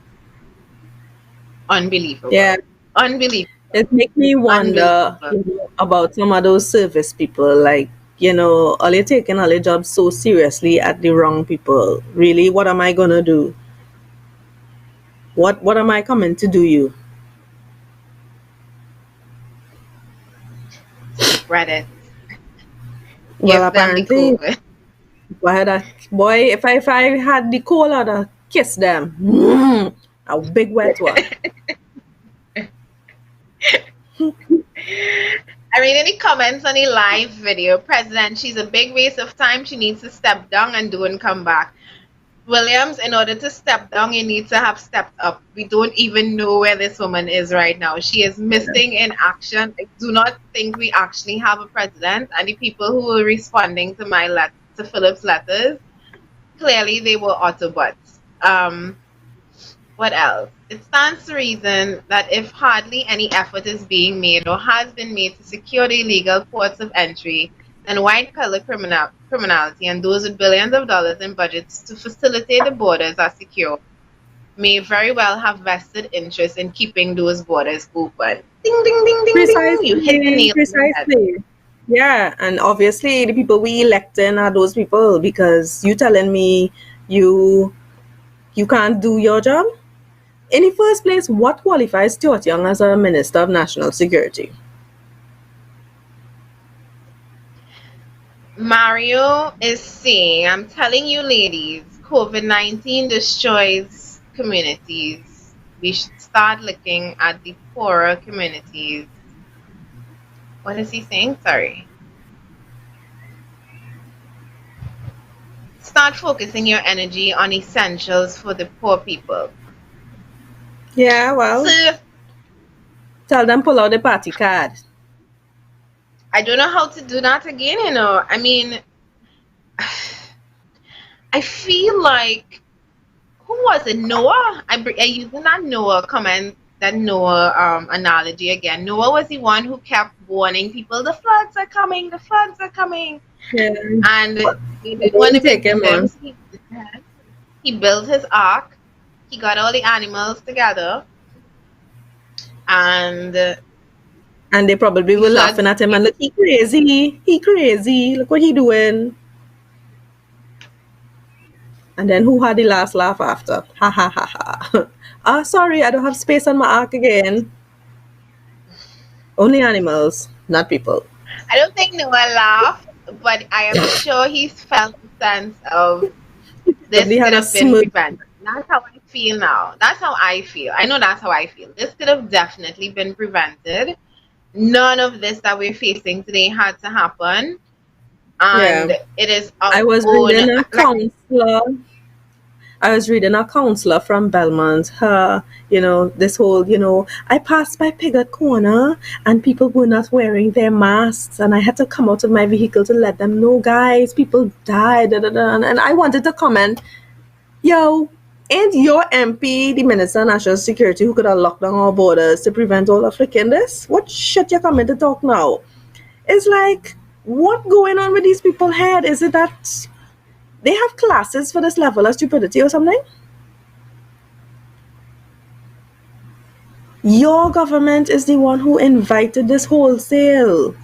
unbelievable. Yeah, Unbelievable. it makes me wonder Unbelievable. about some of those service people. Like, are they taking all their jobs so seriously at the wrong people? Really, what am I gonna do? What am I coming to do you? Spread it. Well, Give them the apparently, COVID. boy, if I had the cold, I'd have kissed them. A big wet one. I read any comments on the live video. President, she's a big waste of time. She needs to step down and don't come back. Williams, in order to step down, you need to have stepped up. We don't even know where this woman is right now. She is missing in action. I do not think we actually have a president. And the people who were responding to to Philip's letters, clearly they were Autobots. What else? It stands to reason that if hardly any effort is being made or has been made to secure the illegal ports of entry, then white-collar criminality and those with billions of dollars in budgets to facilitate the borders are secure may very well have vested interest in keeping those borders open. Ding, ding, ding, ding, ding. You hit the nail on the head. Precisely. Yeah, and obviously the people we electing are those people, because you telling me you can't do your job? In the first place, what qualifies Stuart Young as a Minister of National Security? Mario is saying, I'm telling you ladies, COVID-19 destroys communities. We should start looking at the poorer communities. What is he saying? Sorry. Start focusing your energy on essentials for the poor people. Yeah, well, So, tell them pull out the party card. I don't know how to do that again, I mean, I feel like, who was it? Noah? I using that Noah comment, that Noah analogy again. Noah was the one who kept warning people, the floods are coming, the floods are coming. Yeah. And he didn't want to Take him on. He built his ark. He got all the animals together. And they probably were laughing at him and look, he crazy, look what he doing. And then who had the last laugh after? Ha ha ha ha. Sorry, I don't have space on my ark again. Only animals, not people. I don't think Noah laughed, but I am sure he's felt the sense of this could have been prevented. That's how I feel now. That's how I feel. I know that's how I feel. This could have definitely been prevented. None of this that we're facing today had to happen. And it is I was reading a counselor from Belmont. This whole, I passed by Pigott Corner and people were not wearing their masks, and I had to come out of my vehicle to let them know, guys, people died. And I wanted to comment, ain't your MP the Minister of National Security who could have locked down our borders to prevent all of this? What shit you coming to talk now? It's like, what going on with these people's head? Is it that they have classes for this level of stupidity or something? Your government is the one who invited this wholesale.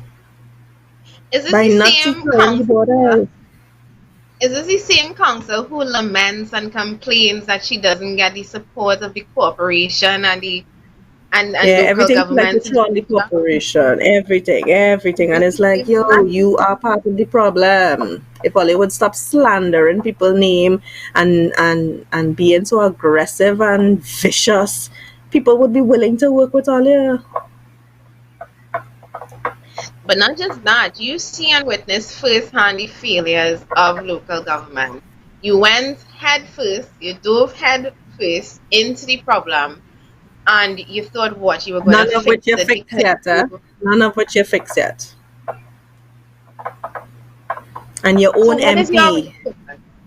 Is this the same council? Is this the same council who laments and complains that she doesn't get the support of the corporation and the local government? From the corporation, everything, and it's like, you are part of the problem. If only would stop slandering people's name and being so aggressive and vicious, people would be willing to work with all you. But not just that, you see and witness firsthand the failures of local government. You went head first, you dove head first into the problem, and you thought what you were going to None of which fix you it fix because yet, eh? you. None of which you fix yet. And your So own what is your MP,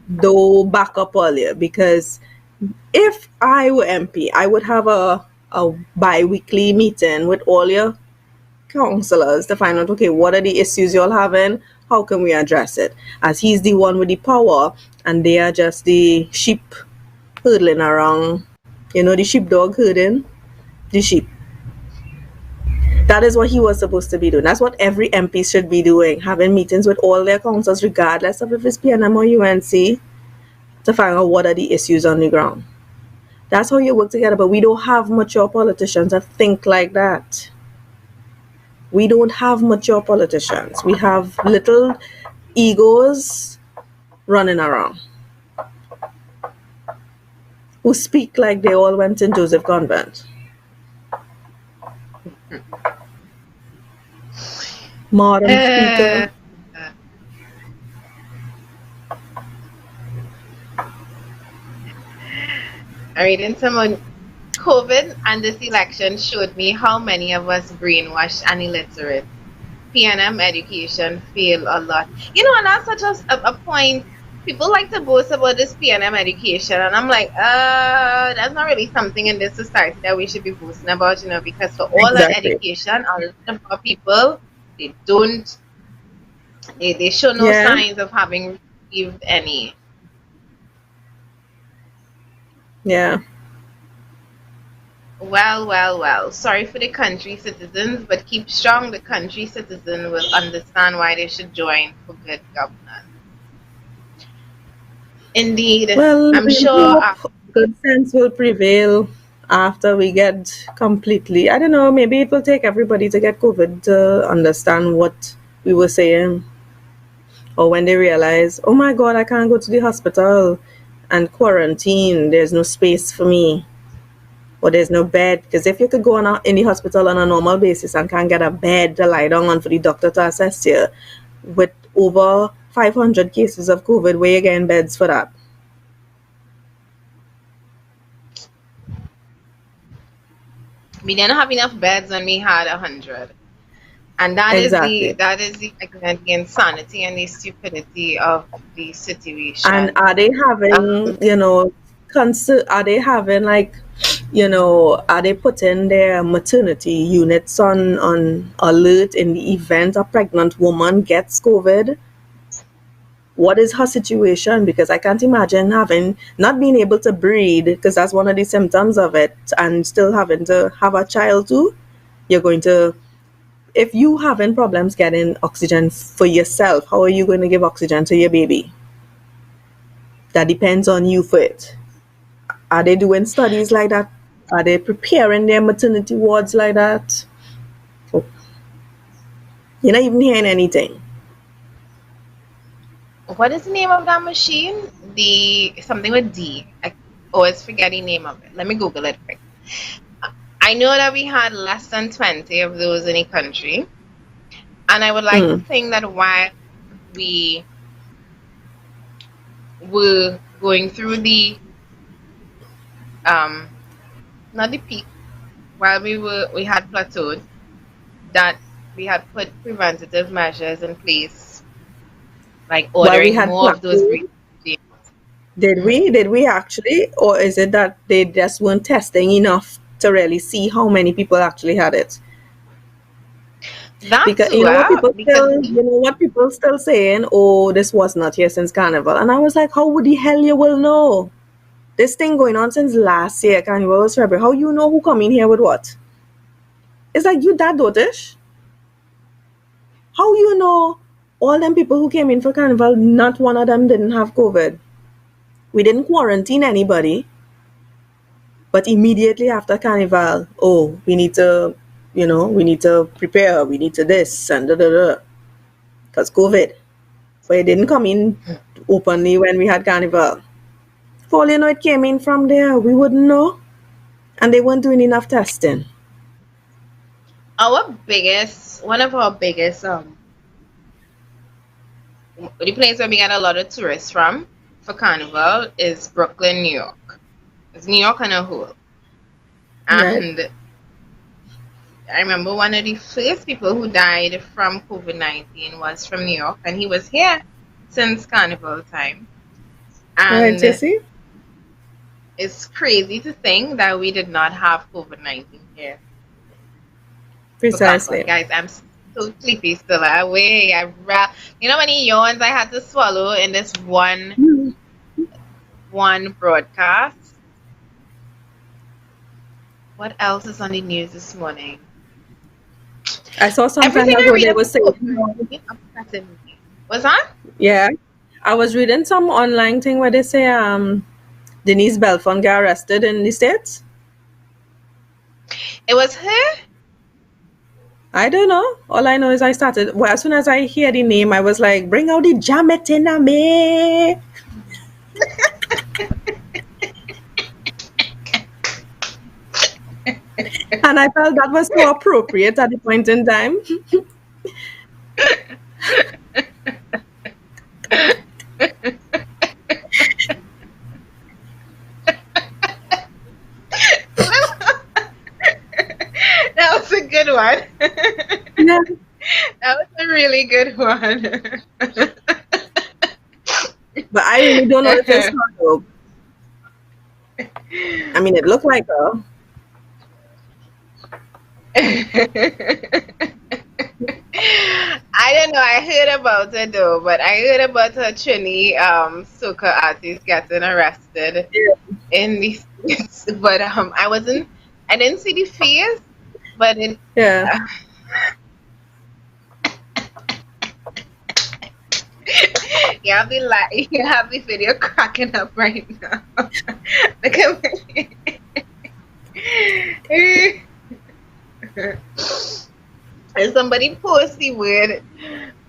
though, back up earlier, because if I were MP, I would have a bi-weekly meeting with all your counselors to find out, okay, what are the issues you're having? How can we address it? As he's the one with the power and they are just the sheep herding around, the sheepdog herding the sheep. That is what he was supposed to be doing. That's what every MP should be doing, having meetings with all their councils, regardless of if it's PNM or UNC, to find out what are the issues on the ground. That's how you work together, but we don't have mature politicians that think like that. We don't have mature politicians. We have little egos running around who speak like they all went in Joseph Convent. Madam Uh, Speaker. I'm reading someone. COVID and this election showed me how many of us brainwashed and illiterate. PNM education fail a lot. And that's such a point. People like to boast about this PNM education, and I'm like, that's not really something in this society that we should be boasting about, because for all that Exactly. education, a lot of our people, they don't, they show no Yeah. signs of having received any. Yeah. Well, well, well. Sorry for the country citizens, but keep strong. The country citizen will understand why they should join for good governance. Indeed, Well, I'm we sure. hope good sense will prevail after we get completely. I don't know, maybe it will take everybody to get COVID to understand what we were saying. Or when they realize, oh my God, I can't go to the hospital and quarantine, there's no space for me. Or there's no bed. Because if you could go in the hospital on a normal basis and can't get a bed to lie down on for the doctor to assess you, with over 500 cases of COVID, where you getting beds for that? We didn't have enough beds when we had 100, and that is the Exactly. that is the again the insanity and the stupidity of the And situation. are they having, Um, are they having like, are they putting their maternity units on alert in the event a pregnant woman gets COVID? What is her situation? Because I can't imagine having not being able to breathe, because that's one of the symptoms of it, and still having to have a child too. You're going to, if you having problems getting oxygen for yourself, how are you going to give oxygen to your baby? That depends on you for it. Are they doing studies like that? Are they preparing their maternity wards like that? Oh, you're not even hearing anything. what is the name of that machine? The something with D. I always forget the name of it. Let me Google it quick. I know that we had less than 20 of those in the country, and I would like to Mm. think that while we were going through the um not the peak, while we had plateaued, that we had put preventative measures in place, like While we ordering had more of those plateau, breathing machines. did we? Did we actually? Or is it that they just weren't testing enough to really see how many people actually had it? That Because too, because you know what people still saying, oh, this was not here since Carnival. And I was like, how would the hell you will know? This thing going on since last year, Carnival was February. How you know who come in here with what? It's like you that dotish. How you know all them people who came in for Carnival, not one of them didn't have COVID? We didn't quarantine anybody, but immediately after Carnival, oh, we need to prepare, we need to this and da da da, because COVID. But it didn't come in openly when we had Carnival. For all you know, it came in from there. We wouldn't know, and they weren't doing enough testing. one of our biggest the place where we get a lot of tourists from for Carnival is Brooklyn, New York. It's New York on a whole. Right. And I remember one of the first people who died from COVID-19 was from New York, and he was here since carnival time. Right, you And see? it's crazy to think that we did not have COVID-19 here. Because, Precisely. guys, I'm so sleepy still. You know, many yawns I had to swallow in this one broadcast. What else is on the news this morning? I saw some time Everything I ago read they were about saying, COVID-19 upsetting me. Was that? yeah, I was reading some online thing where they say Denise Belfon got arrested in the States. It was her? I don't know. All I know is I started, well, as soon as I hear the name, I was like, bring out the Jamet in a me. And I felt that was so appropriate at the point in time. That was a good one. Yeah. That was a really good one. But I really don't know if it's her though. I mean, it looked like her. I don't know. I heard about it though, but I heard about a Trini soca artist getting arrested in the States. But I didn't see the face, but it. Yeah. You have the video cracking up right now. Look at me. And somebody post the word.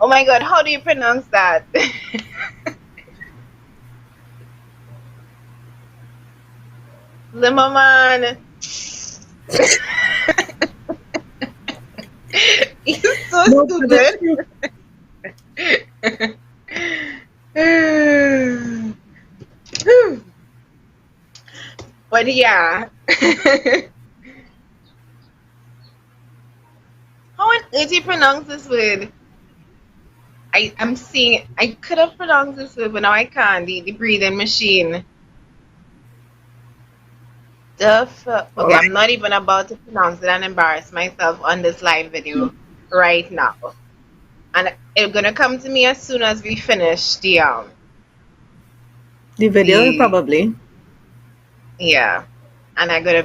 Oh my God, how do you pronounce that? Zimmerman. He's so No, stupid. But yeah. How on earth do you pronounce this word? I'm seeing I could have pronounced this word, but now I can't. The breathing machine. Okay, I'm not even about to pronounce it and embarrass myself on this live video right now. And it's gonna come to me as soon as we finish the video, probably. Yeah. And I'm gonna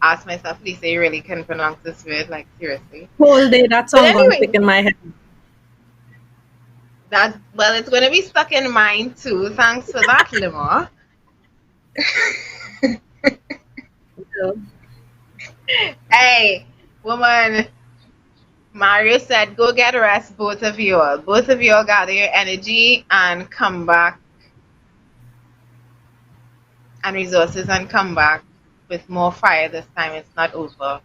ask myself, Lisa, you really can pronounce this word? Like, seriously? Whole day that song gonna stick in my head. It's gonna be stuck in mine too. Thanks for that, Limo. Hey, woman. Mario said, go get rest, both of you all. Both of you all gather your energy and come back and resources and come back with more fire this time. It's not over.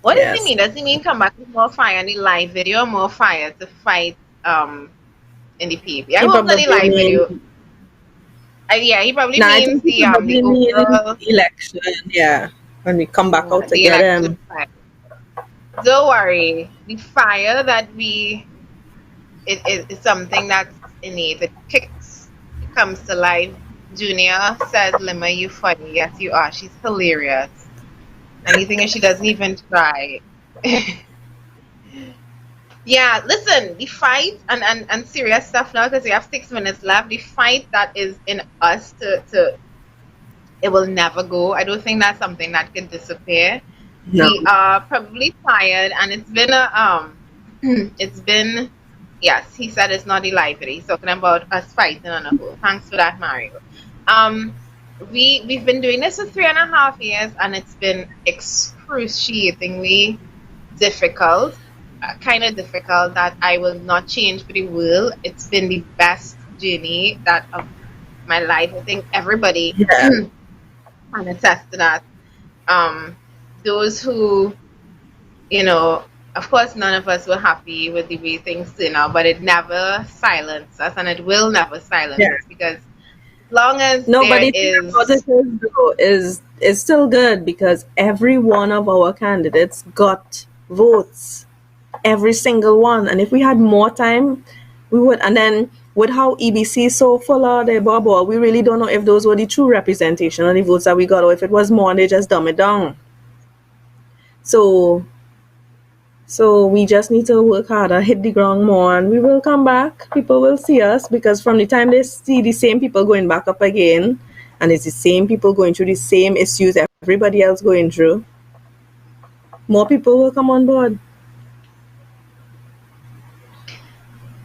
What does he mean? Does he mean come back with more fire in the live video, more fire to fight in the PvP? I hope not the live video. Yeah, he probably means the overall election. Yeah, when we come back out to get him. Don't worry. The fire that it is something that's innate. It kicks. It comes to life. Junior says, Lima, you funny. Yes, you are. She's hilarious. Anything she doesn't even try. Yeah, listen, the fight and serious stuff now because we have 6 minutes left. The fight that is in us it will never go. I don't think that's something that can disappear. No. We are probably tired, and yes, he said it's not a live video. He's talking about us fighting on a whole. Thanks for that, Mario. We've been doing this for 3.5 years, and it's been excruciatingly difficult, kind of difficult that I will not change for the world. It's been the best journey of my life. I think everybody can attest to that. Those who, of course, none of us were happy with the way things turned out, but it never silenced us, and it will never silence us because long as No, but there the thing about it is. is, though, is it's still good because every one of our candidates got votes, every single one. And if we had more time, we would. And then with how EBC is so full of the bubble, we really don't know if those were the true representation of the votes that we got, or if it was more and they just dumb it down. So we just need to work harder, hit the ground more, and we will come back. People will see us because from the time they see the same people going back up again, and it's the same people going through the same issues everybody else going through, more people will come on board.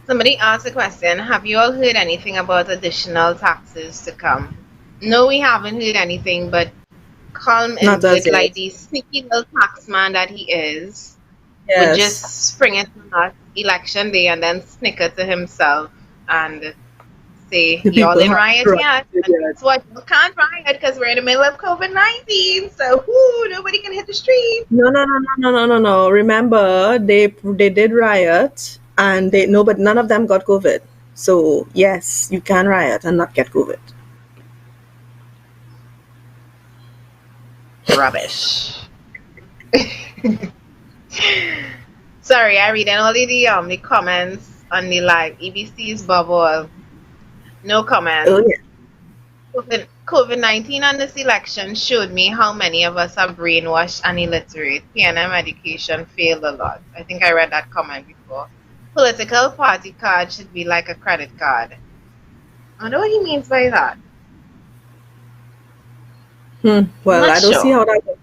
Somebody asked a question. Have you all heard anything about additional taxes to come? No, we haven't heard anything, but Colm is Not as good, like yet. the sneaky little taxman that he is, would Yes. just spring it on us election day and then snicker to himself and say, The y'all people in have riot tried yet? to And do it. guess what? You can't riot because we're in the middle of COVID-19. So, whoo, nobody can hit the street. No, no, no, no, no, no, no, no. Remember, they did riot, and they no, but none of them got COVID. So yes, you can riot and not get COVID. Rubbish. Sorry, I read all the comments on the live. EBC's bubble. No comments. Oh yeah. COVID-19 and this election showed me how many of us are brainwashed and illiterate. PNM education failed a lot. I think I read that comment before. Political party card should be like a credit card. I wonder what he means by that. Well, Not I don't see sure. how that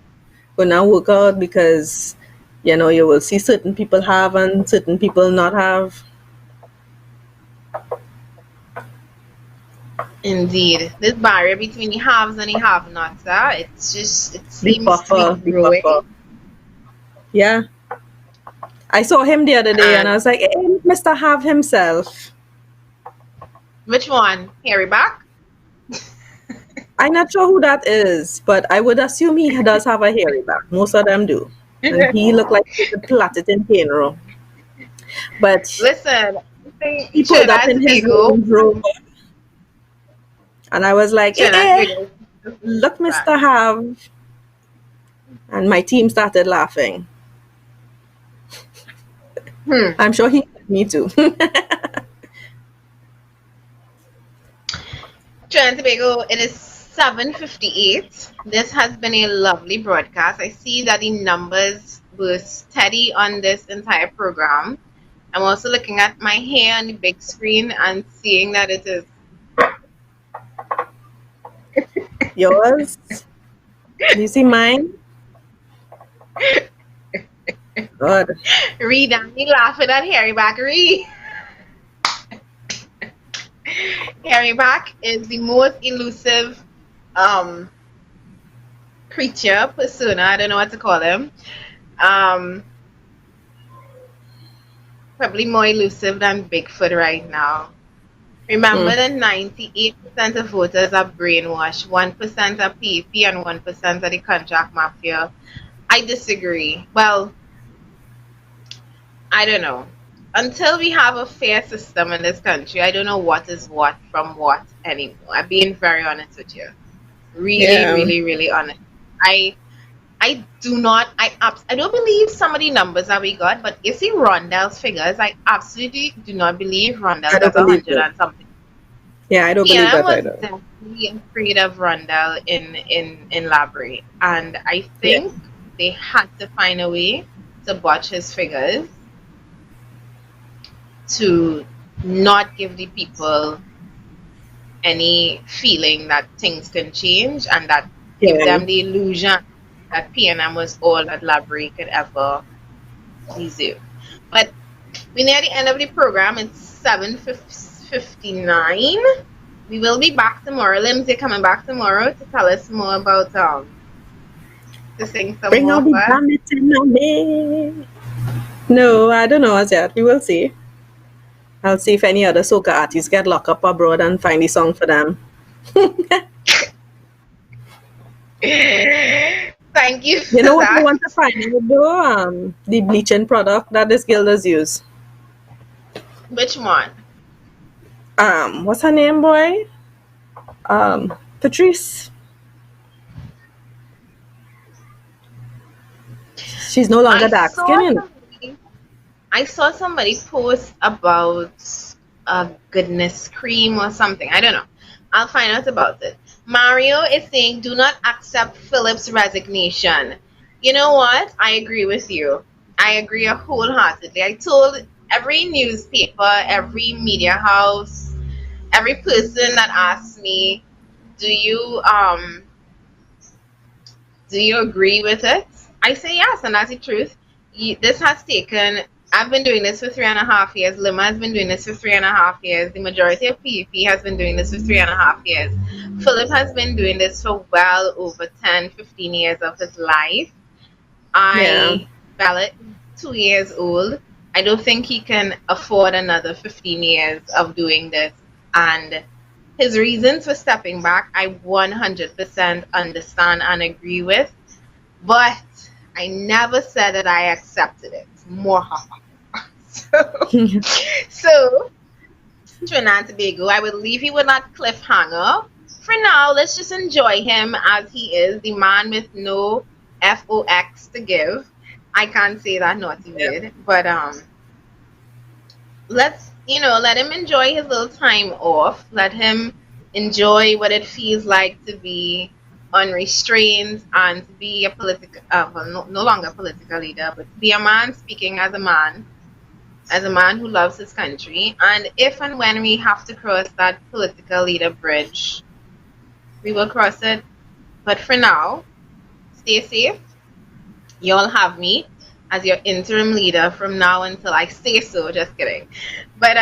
will now work out because you will see certain people have and certain people not have. Indeed. This barrier between the haves and the have-nots, it The seems to be buffer, the buffer. growing. Yeah. I saw him the other day and I And was like, hey, Mr. Have himself. which one? Harry back? I'm not sure who that is, but I would assume he does have a hairy back. Most of them do. And he looked like he could plait it in funeral. But Listen, he pulled up Trinidad and in his Tobago, Range Rover, and I was like, Trinidad and look, Tobago. Mr. Have. And my team started laughing. I'm sure he heard me too. Trinidad and Tobago, it is 7:58. This has been a lovely broadcast. I see that the numbers were steady on this entire program. I'm also looking at my hair on the big screen and seeing that it is Yours? Do you see mine? God. Reed and me laughing at Harry Backery. Harry Back is the most elusive creature, persona, I don't know what to call him. Probably more elusive than Bigfoot right now. Remember that 98% of voters are brainwashed, 1% are PEP, and 1% are the contract mafia. I disagree. Well, I don't know. Until we have a fair system in this country, I don't know what is what from what anymore. I'm being very honest with you. Really, Yeah. really, really honest. I do not. I don't believe some of the numbers that we got, but you see Rondell's figures. I absolutely do not believe Rondell I don't got believe 100 it. and something. Yeah, I don't believe PNM that was either. definitely afraid of Rondell in Labrie, and I Yeah. think they had to find a way to botch his figures to not give the people any feeling that things can change and that give Yeah. them the illusion that PNM was all that Labrie could ever deserve. But we're near the end of the program. It's 7:59. We will be back tomorrow. Lindsay coming back tomorrow to tell us more about to sing some Bring more out the for us. damn on me. No, I don't know as yet. We will see. I'll see if any other soca artists get locked up abroad and find the song for them. Thank you for You know what I that. want to find out though? The bleaching product that this girl does use. Which one? What's her name, boy? Patrice, she's no I longer dark saw skinned. somebody, I saw somebody post about a goodness cream or something. I don't know. I'll find out about it. Mario is saying, do not accept Philip's resignation. You know what? I agree with you. I agree wholeheartedly. I told every newspaper, every media house, every person that asks me, do you um do you agree with it? I say yes, and that's the truth. This has taken, I've been doing this for 3.5 years. Lima has been doing this for 3.5 years. The majority of PEP has been doing this for 3.5 years. Philip has been doing this for well over 10, 15 years of his life. Yeah. Ballot, 2 years old. I don't think he can afford another 15 years of doing this. And his reasons for stepping back, I 100% understand and agree with, but I never said that I accepted it. More. so, so Trinidad and Tobago, I would leave you with that cliffhanger. For now, let's just enjoy him as he is, the man with no FOX to give. I can't say that naughty word, but let's let him enjoy his little time off. Let him enjoy what it feels like to be unrestrained and to be a political well, no longer a political leader, but to be a man speaking as a man who loves his country. And if and when we have to cross that political leader bridge, we will cross it. But for now, stay safe. You'll have me as your interim leader from now until I say so. Just kidding. But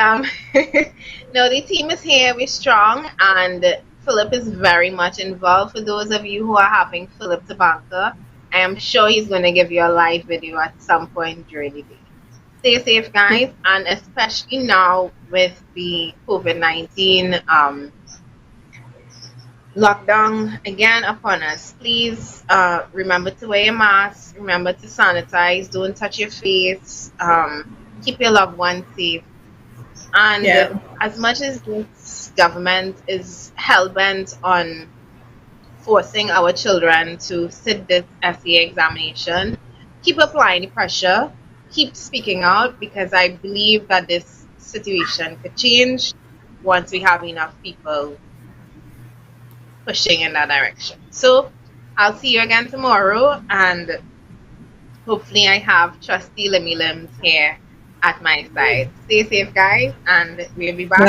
no, the team is here. We're strong, and Philip is very much involved. For those of you who are having Philip to banker, I am sure he's going to give you a live video at some point during the day. Stay safe, guys, and especially now with the COVID-19 lockdown again upon us. Please remember to wear your mask, remember to sanitize, don't touch your face, keep your loved ones safe. And Yeah. as much as this government is hell bent on forcing our children to sit this SEA examination, keep applying the pressure, keep speaking out, because I believe that this situation could change once we have enough people pushing in that direction. So I'll see you again tomorrow, and hopefully I have trusty Limmy Limbs here at my side. Stay safe, guys, and we'll be back.